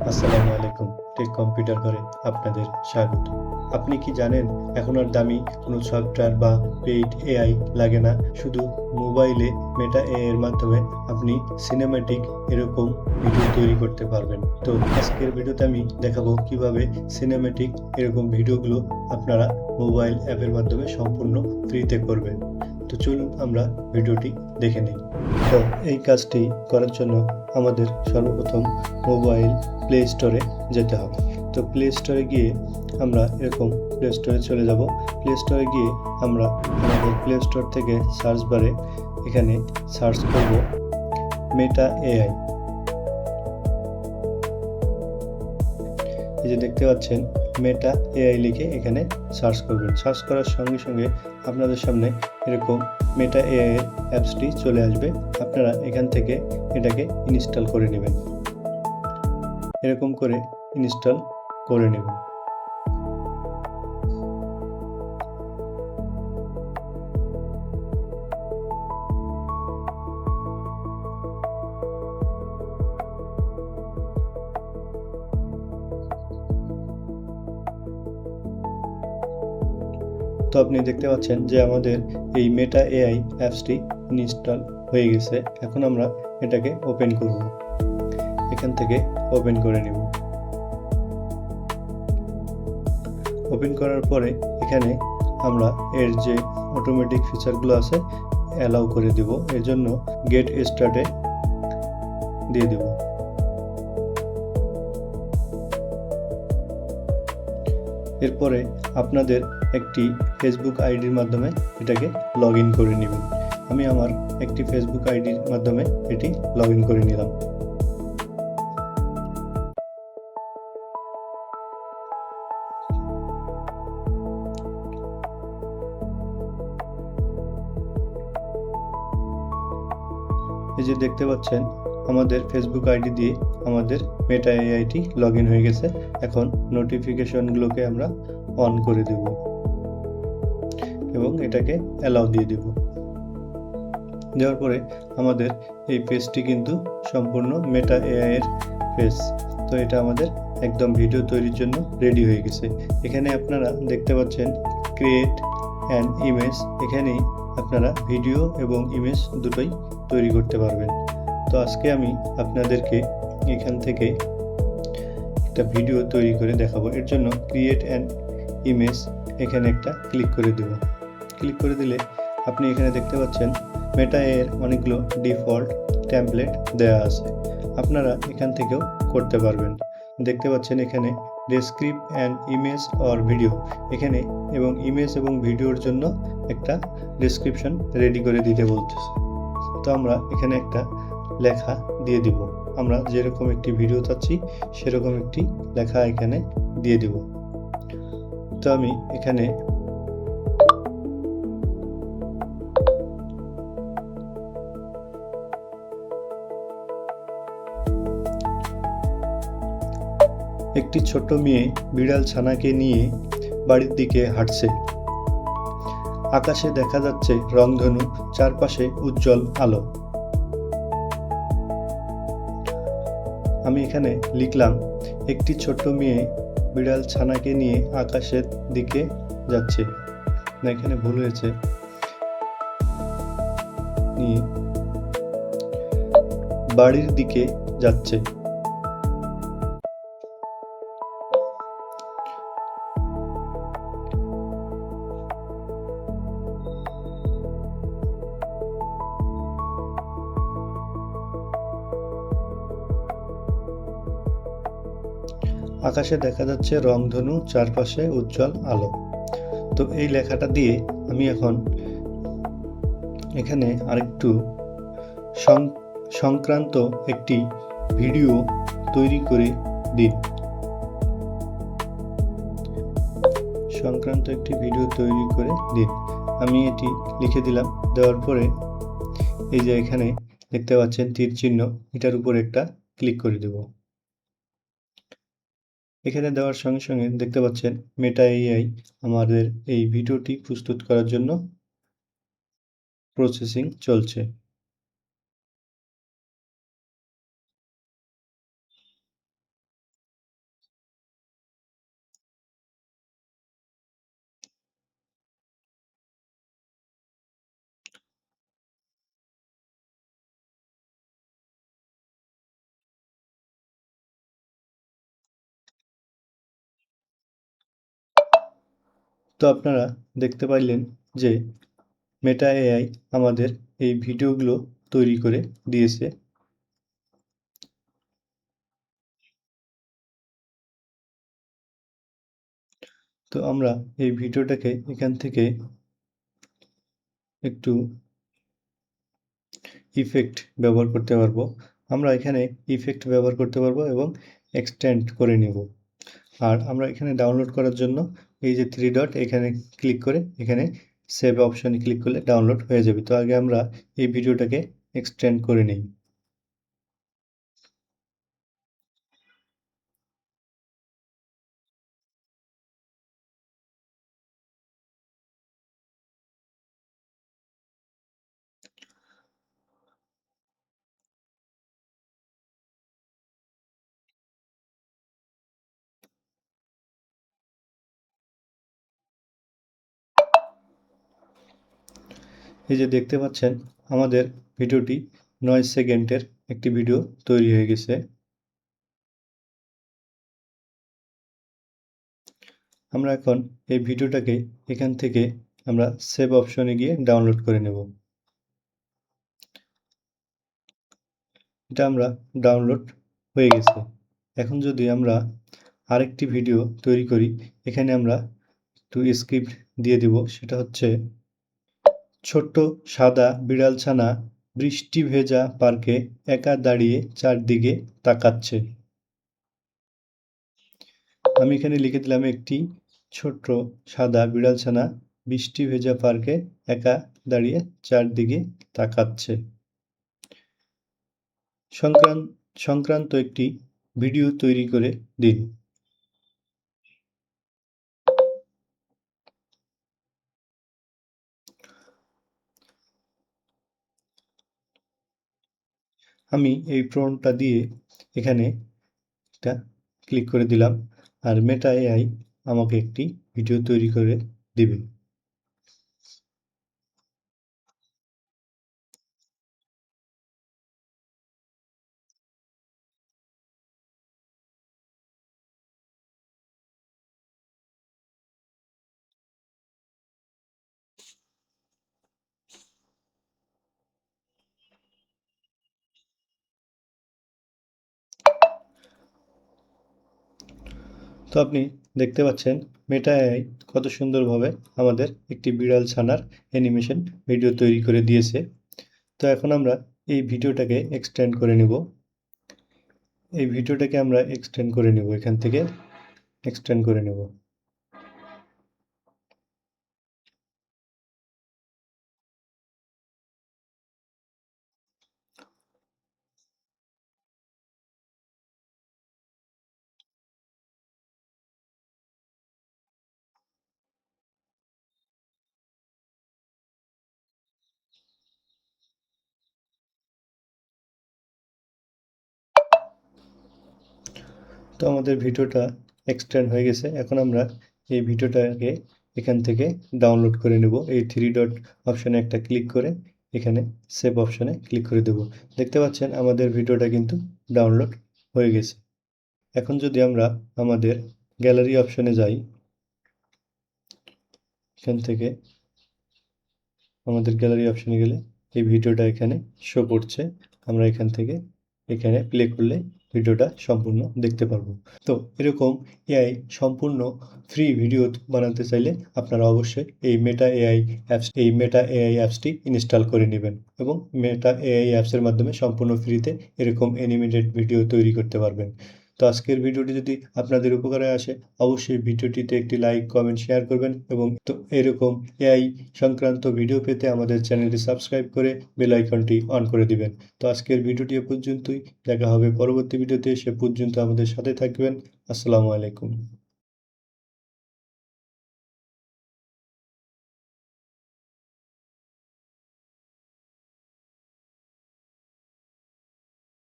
আসসালামু আলাইকুম। Take computer ঘরে আপনাদের স্বাগত। আপনি কি জানেন এখন আর দামি কোনো সফটওয়্যার বা পেইড এআই লাগে না। শুধু মোবাইলে মেটা এআই এর মাধ্যমে আপনি সিনেম্যাটিক এরকম ভিডিও তৈরি করতে পারবেন। তো আজকের ভিডিওতে আমি দেখাবো কিভাবে সিনেম্যাটিক এরকম ভিডিওগুলো আপনারা মোবাইল অ্যাপের মাধ্যমে সম্পূর্ণ ফ্রিতে করবেন। তো চলুন আমরা ভিডিওটি দেখে নিই। তো এই কাজটি করার জন্য আমাদের সর্বপ্রথম মোবাইল প্লে স্টোরে যেতে হবে। তো প্লে স্টোরে গিয়ে আমরা এরকম প্লে স্টোরে চলে যাব। প্লে স্টোরে গিয়ে আমরা আমাদের প্লে স্টোর থেকে সার্চ বারে এখানে সার্চ করব মেটা এআই। এই যে দেখতে পাচ্ছেন মেটা এআই লিখে এখানে সার্চ করবেন। সার্চ করার সঙ্গে সঙ্গে আপনাদের সামনে এরকম মেটা এআই এর অ্যাপসটি চলে আসবে। আপনারা এখান থেকে এটাকে ইনস্টল করে নেবেন। এরকম করে ইনস্টল করে নেবেন। তো আপনি দেখতে পাচ্ছেন যে আমাদের এই মেটা এআই অ্যাপসটি ইনস্টল হয়ে গেছে। এখন আমরা এটাকে ওপেন করব। এখান থেকে ওপেন করে নেব। ওপেন করার পরে এখানে আমরা এর যে অটোমেটিক ফিচারগুলো আছে অ্যালাউ করে দেব। এর জন্য গেট স্টার্টে দিয়ে দেব। এরপরে আপনাদের একটি ফেসবুক আইডির মাধ্যমে এটাকে লগ ইন করে নেবেন। আমি আমার একটি ফেসবুক আইডির মাধ্যমে এটি লগ ইন করে নিলাম। এই যে দেখতে পাচ্ছেন আমাদের ফেসবুক আইডি দিয়ে আমাদের মেটা এআইটি লগ ইন হয়ে গেছে। এখন নোটিফিকেশনগুলোকে আমরা অন করে দেব এবং এটাকে অ্যালাউ দিয়ে দেব। দেওয়ার পরে আমাদের এই পেজটি কিন্তু সম্পূর্ণ মেটা এআই এর পেজ। তো এটা আমাদের একদম ভিডিও তৈরির জন্য রেডি হয়ে গেছে। এখানে আপনারা দেখতে পাচ্ছেন ক্রিয়েট অ্যান ইমেজ। এখানেই আপনারা ভিডিও এবং ইমেজ দুটোই তৈরি করতে পারবেন। তো আজকে আমি আপনাদেরকে এখান থেকে একটা ভিডিও তৈরি করে দেখাবো। এর জন্য ক্রিয়েট অ্যান ইমেজ এখানে একটা ক্লিক করে দেব। ক্লিক করে দিলে আপনি এখানে দেখতে পাচ্ছেন মেটা এর অনেকগুলো ডিফল্ট টেমপ্লেট দেওয়া আছে। আপনারা এখান থেকেও করতে পারবেন। দেখতে পাচ্ছেন এখানে Descript and image or video এখানে এবং ইমেজ এবং ভিডিওর জন্য একটা ডেসক্রিপশন রেডি করে দিতে বলতেছে। তো আমরা এখানে একটা লেখা দিয়ে দিব। আমরা যেরকম একটি ভিডিও চাচ্ছি সেরকম একটি লেখা এখানে দিয়ে দিব। তো আমি এখানে একটি ছোট মেয়ে বিড়াল ছানাকে নিয়ে বাড়ির দিকে হাঁটছে। আকাশে দেখা যাচ্ছে রংধনু, চারপাশে উজ্জ্বল আলো। আমি এখানে লিখলাম একটি ছোট মেয়ে বিড়াল ছানাকে নিয়ে আকাশের দিকে যাচ্ছে। না, এখানে ভুল হয়েছে। নিয়ে বাড়ির দিকে যাচ্ছে। আকাশে দেখা যাচ্ছে রংধনু, চারপাশে উজ্জ্বল আলো। তো এই লেখাটা দিয়ে আমি এখন এখানে আরেকটু সংক্রান্ত একটি ভিডিও তৈরি করে দিন। সংক্রান্ত একটি ভিডিও তৈরি করে দিন। আমি এটি লিখে দিলাম। দেওয়ার পরে এই যে এখানে দেখতে পাচ্ছেন তীর চিহ্ন, এটার উপর একটা ক্লিক করে দেব। এখানে দেওয়ার সঙ্গে সঙ্গে দেখতে পাচ্ছেন মেটা এআই আমাদের এই ভিডিওটি প্রস্তুত করার জন্য প্রসেসিং চলছে। তো আপনারা দেখতে পাইলেন যে মেটা এআই আমাদের এই ভিডিওগুলো তৈরি করে দিয়েছে। তো আমরা এই ভিডিওটাকে এখান থেকে একটু ইফেক্ট ব্যবহার করতে পারবো। আমরা এখানে ইফেক্ট ব্যবহার করতে পারবো এবং এক্সটেন্ড করে নেব। আর আমরা এখানে ডাউনলোড করার জন্য এই যে 3 ডট এখানে ক্লিক করে এখানে সেভ অপশনে ক্লিক করলে ডাউনলোড হয়ে যাবে। তো আগে আমরা এই ভিডিওটাকে এক্সটেন্ড করে নিই। এই যে দেখতে পাচ্ছেন আমাদের ভিডিওটি 9 সেকেন্ডের একটি ভিডিও তৈরি হয়ে গেছে। আমরা এখন এই ভিডিওটাকে এখান থেকে আমরা সেভ অপশনে গিয়ে ডাউনলোড করে নেব। এটা আমরা ডাউনলোড হয়ে গেছে। এখন যদি আমরা আরেকটি ভিডিও তৈরি করি, এখানে আমরা একটু স্ক্রিপ্ট দিয়ে দিব। সেটা হচ্ছে ছোট্ট সাদা বিড়ালছানা বৃষ্টি ভেজা পার্কে একা দাঁড়িয়ে চারদিকে তাকাচ্ছে। আমি এখানে লিখে দিলাম একটি ছোট্ট সাদা বিড়ালছানা বৃষ্টি ভেজা পার্কে একা দাঁড়িয়ে চারদিকে তাকাচ্ছে। সংক্রান্ত একটি ভিডিও তৈরি করে দিন। আমি এই প্রম্পটটা দিয়ে এখানে একটা ক্লিক করে দিলাম আর মেটা এআই আমাকে একটি ভিডিও তৈরি করে দিবে। তো আপনি দেখতে পাচ্ছেন মেটা এআই কত সুন্দরভাবে আমাদের একটি বিড়াল ছানার অ্যানিমেশন ভিডিও তৈরি করে দিয়েছে। তো এখন আমরা এই ভিডিওটাকে এক্সটেন্ড করে নেব। এই ভিডিওটাকে আমরা এক্সটেন্ড করে নেব, এখান থেকে এক্সটেন্ড করে নেব। তো আমাদের ভিডিওটা এক্সটেন্ড হয়ে গেছে। এখন আমরা এই ভিডিওটাকে এখান থেকে ডাউনলোড করে নেব। এই 3 ডট অপশনে একটা ক্লিক করে এখানে সেভ অপশনে ক্লিক করে দেব। দেখতে পাচ্ছেন আমাদের ভিডিওটা কিন্তু ডাউনলোড হয়ে গেছে। এখন যদি আমরা আমাদের গ্যালারি অপশনে যাই, এখান থেকে আমাদের গ্যালারি অপশনে গেলে এই ভিডিওটা এখানে শো করছে। আমরা এখান থেকে এখানে প্লে করলে ভিডিওটা সম্পূর্ণ দেখতে পারবো। তো এরকম এআই সম্পূর্ণ ফ্রি ভিডিও বানাতে চাইলে আপনারা অবশ্যই এই মেটা এআই অ্যাপসটি ইনস্টল করে নেবেন এবং মেটা এআই অ্যাপসের মাধ্যমে সম্পূর্ণ ফ্রিতে এরকম অ্যানিমেটেড ভিডিও তৈরি করতে পারবেন। তো আজকের ভিডিওটি যদি আপনাদের উপকারে আসে অবশ্যই ভিডিওটিতে একটি লাইক, কমেন্ট, শেয়ার করবেন এবং তো এরকম এআই সংক্রান্ত ভিডিও পেতে আমাদের চ্যানেলটি সাবস্ক্রাইব করে বেল আইকনটি অন করে দিবেন। তো আজকের ভিডিওটি এ পর্যন্তই। দেখা হবে পরবর্তী ভিডিওতে। সে পর্যন্ত আমাদের সাথে থাকবেন। আসসালামু আলাইকুম।